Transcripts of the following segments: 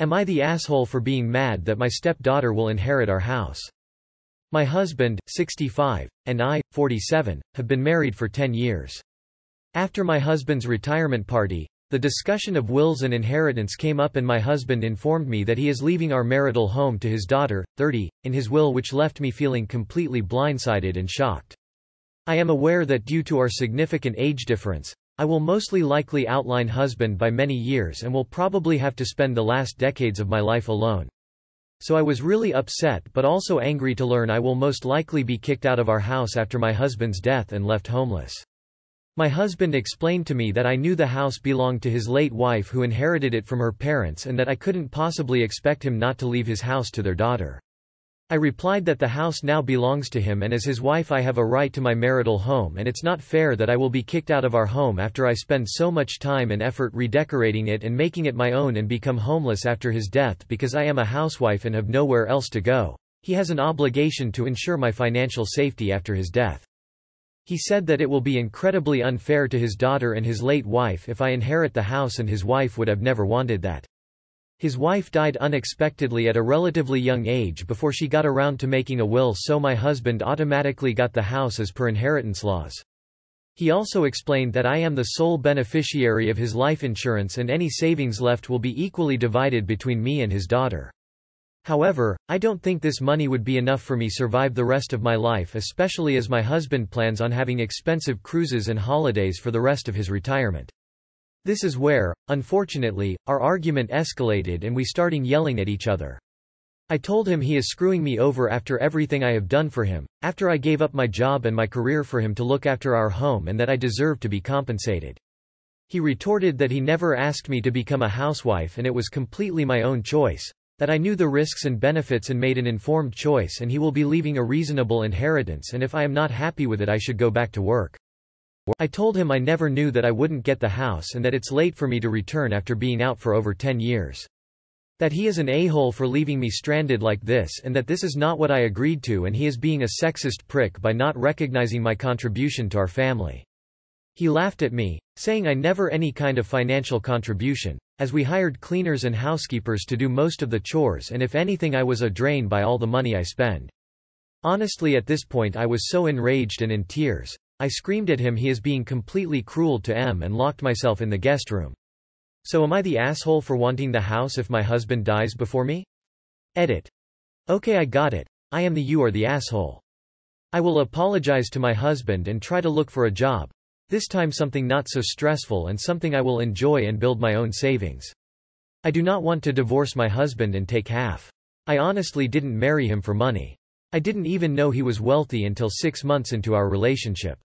Am I the asshole for being mad that my stepdaughter will inherit our house? My husband, 65, and I, 47, have been married for 10 years. After my husband's retirement party, the discussion of wills and inheritance came up and my husband informed me that he is leaving our marital home to his daughter, 30, in his will, which left me feeling completely blindsided and shocked. I am aware that due to our significant age difference, I will mostly likely outline husband by many years and will probably have to spend the last decades of my life alone. So I was really upset but also angry to learn I will most likely be kicked out of our house after my husband's death and left homeless. My husband explained to me that I knew the house belonged to his late wife who inherited it from her parents and that I couldn't possibly expect him not to leave his house to their daughter. I replied that the house now belongs to him and as his wife I have a right to my marital home and it's not fair that I will be kicked out of our home after I spend so much time and effort redecorating it and making it my own and become homeless after his death because I am a housewife and have nowhere else to go. He has an obligation to ensure my financial safety after his death. He said that it will be incredibly unfair to his daughter and his late wife if I inherit the house and his wife would have never wanted that. His wife died unexpectedly at a relatively young age before she got around to making a will, so my husband automatically got the house as per inheritance laws. He also explained that I am the sole beneficiary of his life insurance and any savings left will be equally divided between me and his daughter. However, I don't think this money would be enough for me survive the rest of my life, especially as my husband plans on having expensive cruises and holidays for the rest of his retirement. This is where, unfortunately, our argument escalated and we started yelling at each other. I told him he is screwing me over after everything I have done for him, after I gave up my job and my career for him to look after our home, and that I deserve to be compensated. He retorted that he never asked me to become a housewife and it was completely my own choice, that I knew the risks and benefits and made an informed choice and he will be leaving a reasonable inheritance and if I am not happy with it I should go back to work. I told him I never knew that I wouldn't get the house and that it's late for me to return after being out for over 10 years. That he is an a-hole for leaving me stranded like this and that this is not what I agreed to and he is being a sexist prick by not recognizing my contribution to our family. He laughed at me, saying I never any kind of financial contribution, as we hired cleaners and housekeepers to do most of the chores and if anything I was a drain by all the money I spend. Honestly, at this point I was so enraged and in tears. I screamed at him he is being completely cruel to me and locked myself in the guest room. So am I the asshole for wanting the house if my husband dies before me? Edit. Okay, I got it. I am the you are the asshole. I will apologize to my husband and try to look for a job. This time something not so stressful and something I will enjoy and build my own savings. I do not want to divorce my husband and take half. I honestly didn't marry him for money. I didn't even know he was wealthy until 6 months into our relationship.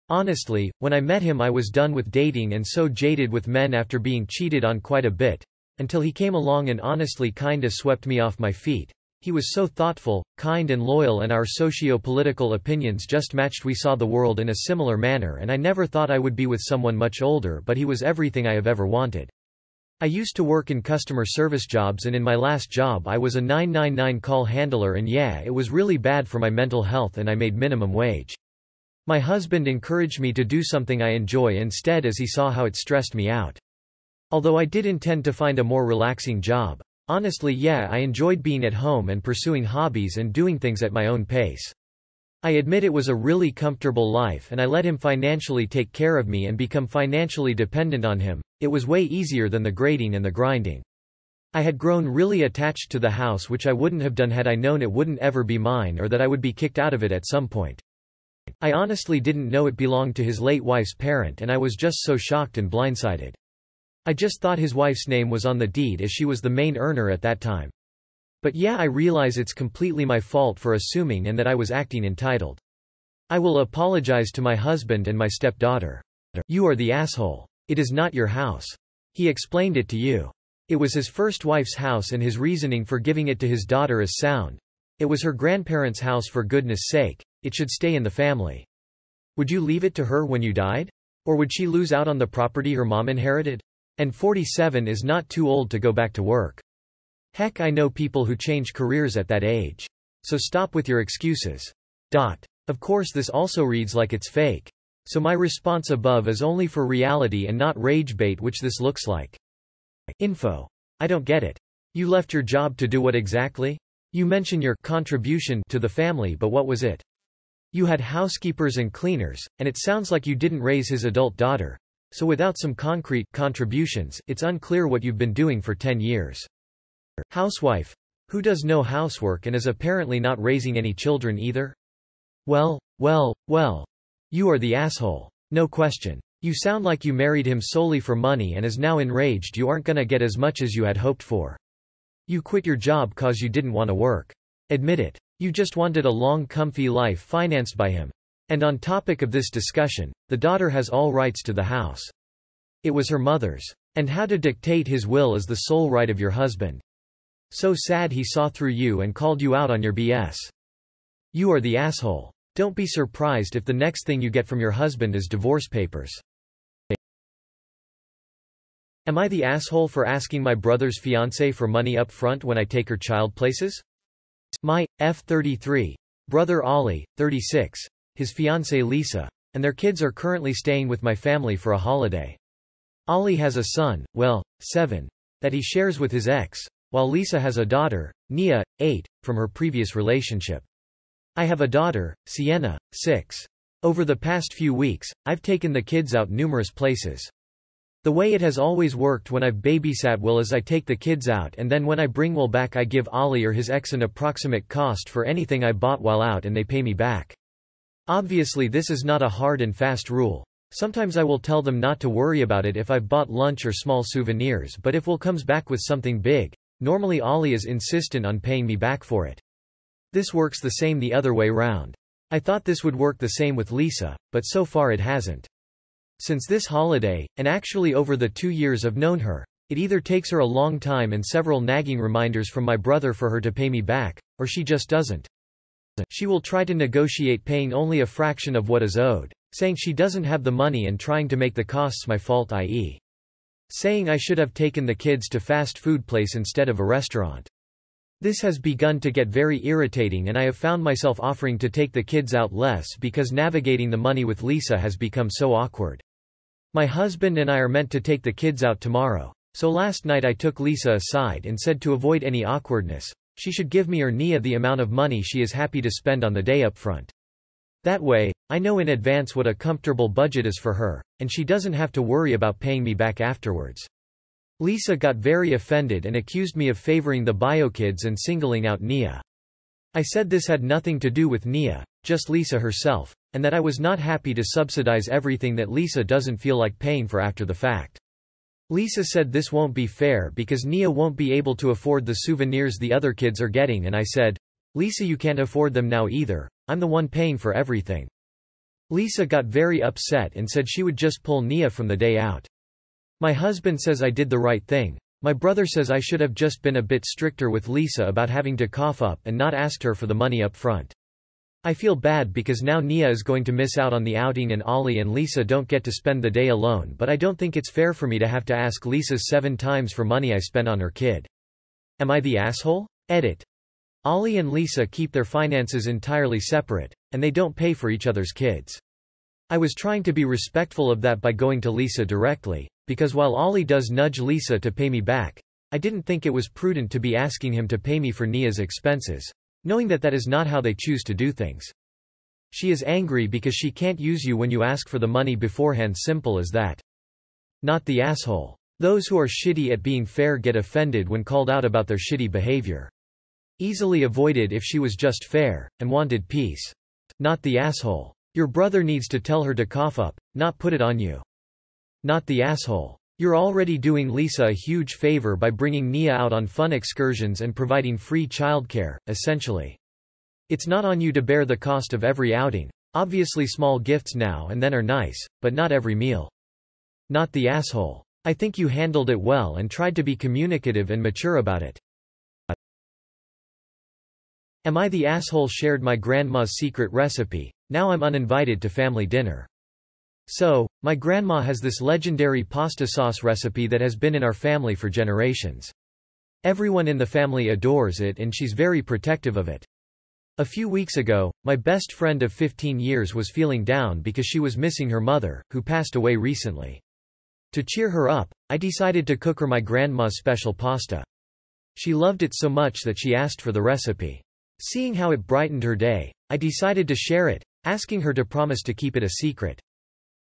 Honestly, when I met him I was done with dating and so jaded with men after being cheated on quite a bit, until he came along and honestly kinda swept me off my feet. He was so thoughtful, kind and loyal and our socio-political opinions just matched. We saw the world in a similar manner and I never thought I would be with someone much older, but he was everything I have ever wanted. I used to work in customer service jobs and in my last job I was a 999 call handler and yeah, it was really bad for my mental health and I made minimum wage. My husband encouraged me to do something I enjoy instead as he saw how it stressed me out. Although I did intend to find a more relaxing job. Honestly, yeah, I enjoyed being at home and pursuing hobbies and doing things at my own pace. I admit it was a really comfortable life and I let him financially take care of me and become financially dependent on him. It was way easier than the grading and the grinding. I had grown really attached to the house, which I wouldn't have done had I known it wouldn't ever be mine or that I would be kicked out of it at some point. I honestly didn't know it belonged to his late wife's parent and I was just so shocked and blindsided. I just thought his wife's name was on the deed as she was the main earner at that time. But yeah, I realize it's completely my fault for assuming and that I was acting entitled. I will apologize to my husband and my stepdaughter. You are the asshole. It is not your house. He explained it to you. It was his first wife's house and his reasoning for giving it to his daughter is sound. It was her grandparents' house, for goodness sake. It should stay in the family. Would you leave it to her when you died? Or would she lose out on the property her mom inherited? And 47 is not too old to go back to work. Heck, I know people who change careers at that age. So stop with your excuses. Of course this also reads like it's fake. So my response above is only for reality and not rage bait, which this looks like. Info. I don't get it. You left your job to do what exactly? You mention your contribution to the family, but what was it? You had housekeepers and cleaners, and it sounds like you didn't raise his adult daughter. So without some concrete contributions, it's unclear what you've been doing for 10 years. Housewife. Who does no housework and is apparently not raising any children either? Well. You are the asshole. No question. You sound like you married him solely for money and is now enraged you aren't gonna get as much as you had hoped for. You quit your job cause you didn't want to work. Admit it. You just wanted a long comfy life financed by him. And on topic of this discussion, the daughter has all rights to the house. It was her mother's. And how to dictate his will is the sole right of your husband. So sad he saw through you and called you out on your BS. You are the asshole. Don't be surprised if the next thing you get from your husband is divorce papers. Am I the asshole for asking my brother's fiancée for money up front when I take her child places? My F33 brother Ollie, 36, his fiancée Lisa, and their kids are currently staying with my family for a holiday. Ollie has a son, 7, that he shares with his ex, while Lisa has a daughter, Nia, 8, from her previous relationship. I have a daughter, Sienna, 6. Over the past few weeks, I've taken the kids out numerous places. The way it has always worked when I've babysat Will is I take the kids out and then when I bring Will back I give Ollie or his ex an approximate cost for anything I bought while out and they pay me back. Obviously this is not a hard and fast rule. Sometimes I will tell them not to worry about it if I've bought lunch or small souvenirs, but if Will comes back with something big, normally Ollie is insistent on paying me back for it. This works the same the other way round. I thought this would work the same with Lisa, but so far it hasn't. Since this holiday, and actually over the 2 years I've known her, it either takes her a long time and several nagging reminders from my brother for her to pay me back, or she just doesn't. She will try to negotiate paying only a fraction of what is owed, saying she doesn't have the money and trying to make the costs my fault, i.e. saying I should have taken the kids to fast food place instead of a restaurant. This has begun to get very irritating and I have found myself offering to take the kids out less because navigating the money with Lisa has become so awkward. My husband and I are meant to take the kids out tomorrow, so last night I took Lisa aside and said to avoid any awkwardness, she should give me or Nia the amount of money she is happy to spend on the day up front. That way, I know in advance what a comfortable budget is for her, and she doesn't have to worry about paying me back afterwards. Lisa got very offended and accused me of favoring the bio kids and singling out Nia. I said this had nothing to do with Nia, just Lisa herself, and that I was not happy to subsidize everything that Lisa doesn't feel like paying for after the fact. Lisa said this won't be fair because Nia won't be able to afford the souvenirs the other kids are getting and I said, Lisa, you can't afford them now either, I'm the one paying for everything. Lisa got very upset and said she would just pull Nia from the day out. My husband says I did the right thing. My brother says I should have just been a bit stricter with Lisa about having to cough up and not asked her for the money up front. I feel bad because now Nia is going to miss out on the outing and Ollie and Lisa don't get to spend the day alone, but I don't think it's fair for me to have to ask Lisa 7 times for money I spent on her kid. Am I the asshole? Edit. Ollie and Lisa keep their finances entirely separate, and they don't pay for each other's kids. I was trying to be respectful of that by going to Lisa directly, because while Ollie does nudge Lisa to pay me back, I didn't think it was prudent to be asking him to pay me for Nia's expenses, knowing that that is not how they choose to do things. She is angry because she can't use you when you ask for the money beforehand, simple as that. Not the asshole. Those who are shitty at being fair get offended when called out about their shitty behavior. Easily avoided if she was just fair, and wanted peace. Not the asshole. Your brother needs to tell her to cough up, not put it on you. Not the asshole. You're already doing Lisa a huge favor by bringing Nia out on fun excursions and providing free childcare, essentially. It's not on you to bear the cost of every outing. Obviously small gifts now and then are nice, but not every meal. Not the asshole. I think you handled it well and tried to be communicative and mature about it. Am I the asshole shared my grandma's secret recipe? Now I'm uninvited to family dinner. So, my grandma has this legendary pasta sauce recipe that has been in our family for generations. Everyone in the family adores it and she's very protective of it. A few weeks ago, my best friend of 15 years was feeling down because she was missing her mother, who passed away recently. To cheer her up, I decided to cook her my grandma's special pasta. She loved it so much that she asked for the recipe. Seeing how it brightened her day, I decided to share it, asking her to promise to keep it a secret.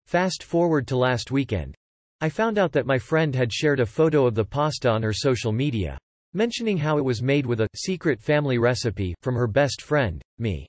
Fast forward to last weekend. I found out that my friend had shared a photo of the pasta on her social media, mentioning how it was made with a secret family recipe from her best friend, me.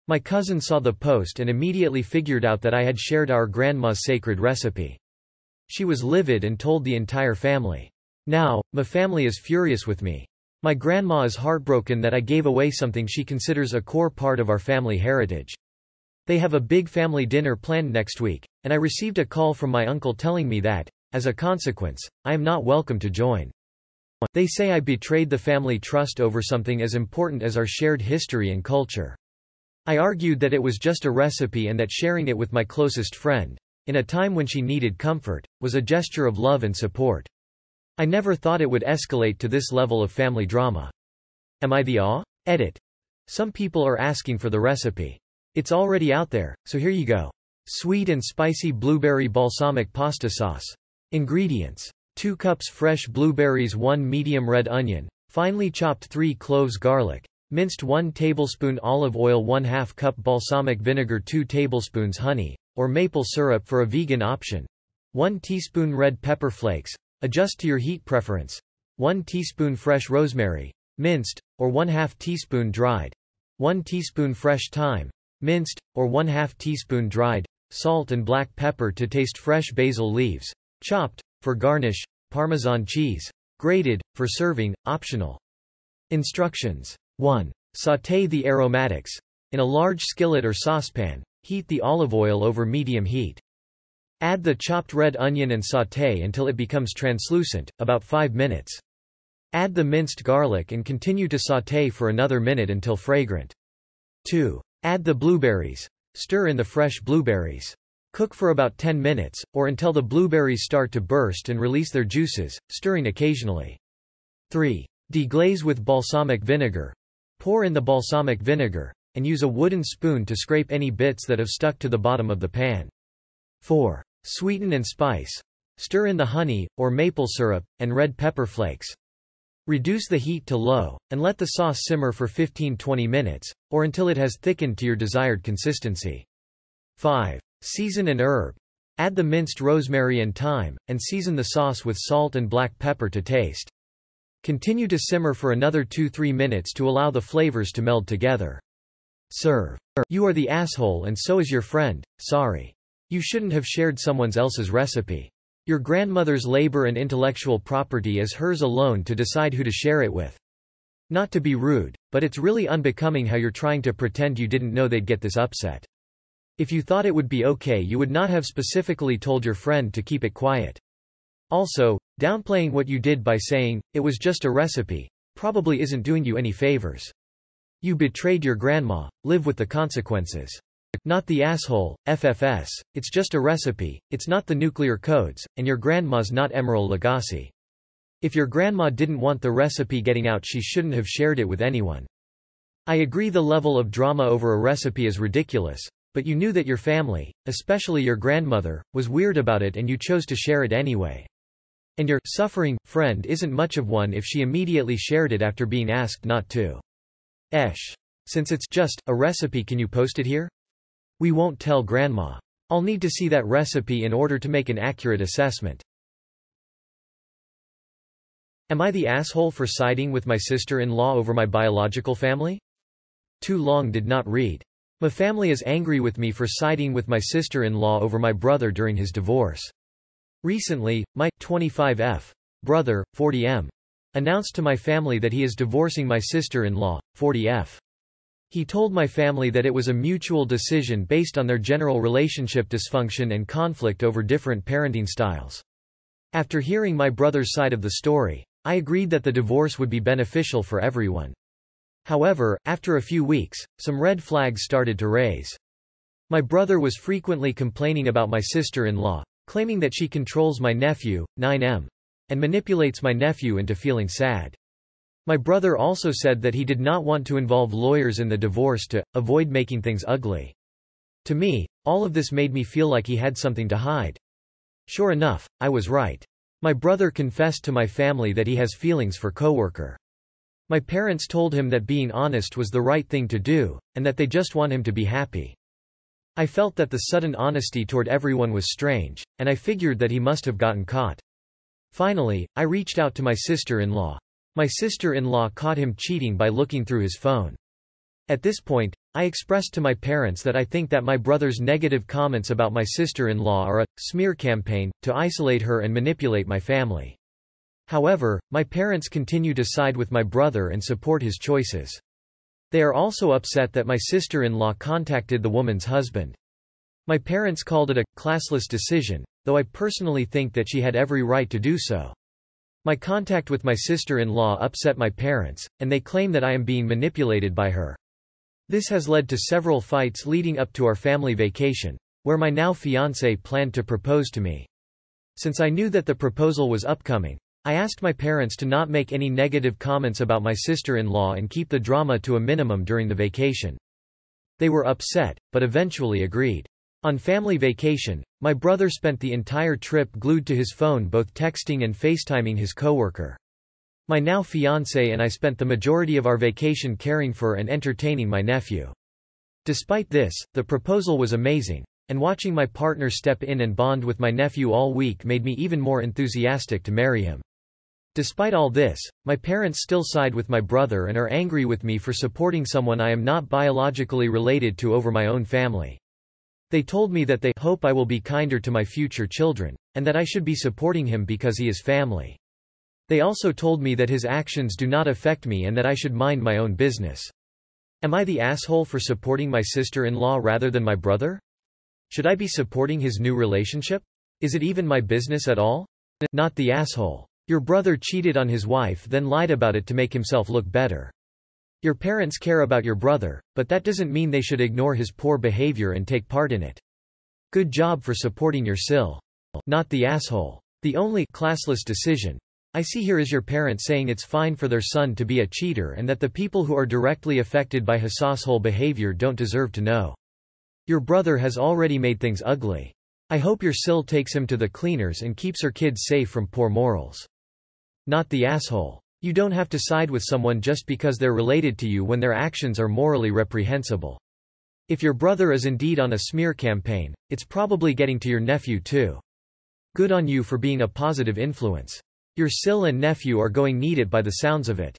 My cousin saw the post and immediately figured out that I had shared our grandma's sacred recipe. She was livid and told the entire family. Now, my family is furious with me. My grandma is heartbroken that I gave away something she considers a core part of our family heritage. They have a big family dinner planned next week, and I received a call from my uncle telling me that, as a consequence, I am not welcome to join. They say I betrayed the family trust over something as important as our shared history and culture. I argued that it was just a recipe and that sharing it with my closest friend, in a time when she needed comfort, was a gesture of love and support. I never thought it would escalate to this level of family drama. Am I the awe? Edit. Some people are asking for the recipe. It's already out there, so here you go. Sweet and spicy blueberry balsamic pasta sauce. Ingredients: 2 cups fresh blueberries, 1 medium red onion, finely chopped 3 cloves garlic, minced 1 tablespoon olive oil, 1/2 cup balsamic vinegar, 2 tablespoons honey, or maple syrup for a vegan option, 1 teaspoon red pepper flakes, adjust to your heat preference, 1 teaspoon fresh rosemary, minced, or 1/2 teaspoon dried, 1 teaspoon fresh thyme, minced, or 1/2 teaspoon dried, salt and black pepper to taste, fresh basil leaves, chopped, for garnish, Parmesan cheese, grated, for serving, optional. Instructions. 1. Sauté the aromatics. In a large skillet or saucepan, heat the olive oil over medium heat. Add the chopped red onion and sauté until it becomes translucent, about 5 minutes. Add the minced garlic and continue to sauté for another minute until fragrant. 2. Add the blueberries. Stir in the fresh blueberries. Cook for about 10 minutes, or until the blueberries start to burst and release their juices, stirring occasionally. 3. Deglaze with balsamic vinegar. Pour in the balsamic vinegar, and use a wooden spoon to scrape any bits that have stuck to the bottom of the pan. 4. Sweeten and spice. Stir in the honey, or maple syrup, and red pepper flakes. Reduce the heat to low, and let the sauce simmer for 15–20 minutes, or until it has thickened to your desired consistency. 5. Season and herb. Add the minced rosemary and thyme, and season the sauce with salt and black pepper to taste. Continue to simmer for another 2–3 minutes to allow the flavors to meld together. Serve. You are the asshole and so is your friend, sorry. You shouldn't have shared someone else's recipe. Your grandmother's labor and intellectual property is hers alone to decide who to share it with. Not to be rude, but it's really unbecoming how you're trying to pretend you didn't know they'd get this upset. If you thought it would be okay, you would not have specifically told your friend to keep it quiet. Also, downplaying what you did by saying, "it was just a recipe," probably isn't doing you any favors. You betrayed your grandma, live with the consequences. Not the asshole, FFS, it's just a recipe, it's not the nuclear codes, and your grandma's not Emerald Lagasse. If your grandma didn't want the recipe getting out, she shouldn't have shared it with anyone. I agree the level of drama over a recipe is ridiculous, but you knew that your family, especially your grandmother, was weird about it and you chose to share it anyway. And your suffering friend isn't much of one if she immediately shared it after being asked not to. Since it's just a recipe, can you post it here? We won't tell grandma. I'll need to see that recipe in order to make an accurate assessment. Am I the asshole for siding with my sister-in-law over my biological family? Too long did not read. My family is angry with me for siding with my sister-in-law over my brother during his divorce. Recently, my 25F brother, 40M, announced to my family that he is divorcing my sister-in-law, 40F. He told my family that it was a mutual decision based on their general relationship dysfunction and conflict over different parenting styles. After hearing my brother's side of the story, I agreed that the divorce would be beneficial for everyone. However, after a few weeks, some red flags started to raise. My brother was frequently complaining about my sister-in-law, claiming that she controls my nephew, 9M, and manipulates my nephew into feeling sad. My brother also said that he did not want to involve lawyers in the divorce to avoid making things ugly. To me, all of this made me feel like he had something to hide. Sure enough, I was right. My brother confessed to my family that he has feelings for coworker My parents told him that being honest was the right thing to do, and that they just want him to be happy. I felt that the sudden honesty toward everyone was strange, and I figured that he must have gotten caught. Finally, I reached out to my sister-in-law. My sister-in-law caught him cheating by looking through his phone. At this point, I expressed to my parents that I think that my brother's negative comments about my sister-in-law are a smear campaign to isolate her and manipulate my family. However, my parents continue to side with my brother and support his choices. They are also upset that my sister-in-law contacted the woman's husband. My parents called it a classless decision, though I personally think that she had every right to do so. My contact with my sister-in-law upset my parents, and they claim that I am being manipulated by her. This has led to several fights leading up to our family vacation, where my now fiancé planned to propose to me. Since I knew that the proposal was upcoming, I asked my parents to not make any negative comments about my sister-in-law and keep the drama to a minimum during the vacation. They were upset, but eventually agreed. On family vacation, my brother spent the entire trip glued to his phone, both texting and FaceTiming his coworker. My now fiancé and I spent the majority of our vacation caring for and entertaining my nephew. Despite this, the proposal was amazing, and watching my partner step in and bond with my nephew all week made me even more enthusiastic to marry him. Despite all this, my parents still side with my brother and are angry with me for supporting someone I am not biologically related to over my own family. They told me that they hope I will be kinder to my future children, and that I should be supporting him because he is family. They also told me that his actions do not affect me and that I should mind my own business. Am I the asshole for supporting my sister-in-law rather than my brother? Should I be supporting his new relationship? Is it even my business at all? Not the asshole. Your brother cheated on his wife, then lied about it to make himself look better. Your parents care about your brother, but that doesn't mean they should ignore his poor behavior and take part in it. Good job for supporting your sil. Not the asshole. The only classless decision I see here is your parents saying it's fine for their son to be a cheater and that the people who are directly affected by his asshole behavior don't deserve to know. Your brother has already made things ugly. I hope your sil takes him to the cleaners and keeps her kids safe from poor morals. Not the asshole. You don't have to side with someone just because they're related to you when their actions are morally reprehensible. If your brother is indeed on a smear campaign, it's probably getting to your nephew too. Good on you for being a positive influence. Your sil and nephew are going needed by the sounds of it.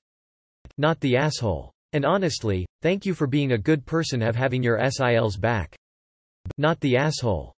Not the asshole. And honestly, thank you for being a good person having your SIL's back. Not the asshole.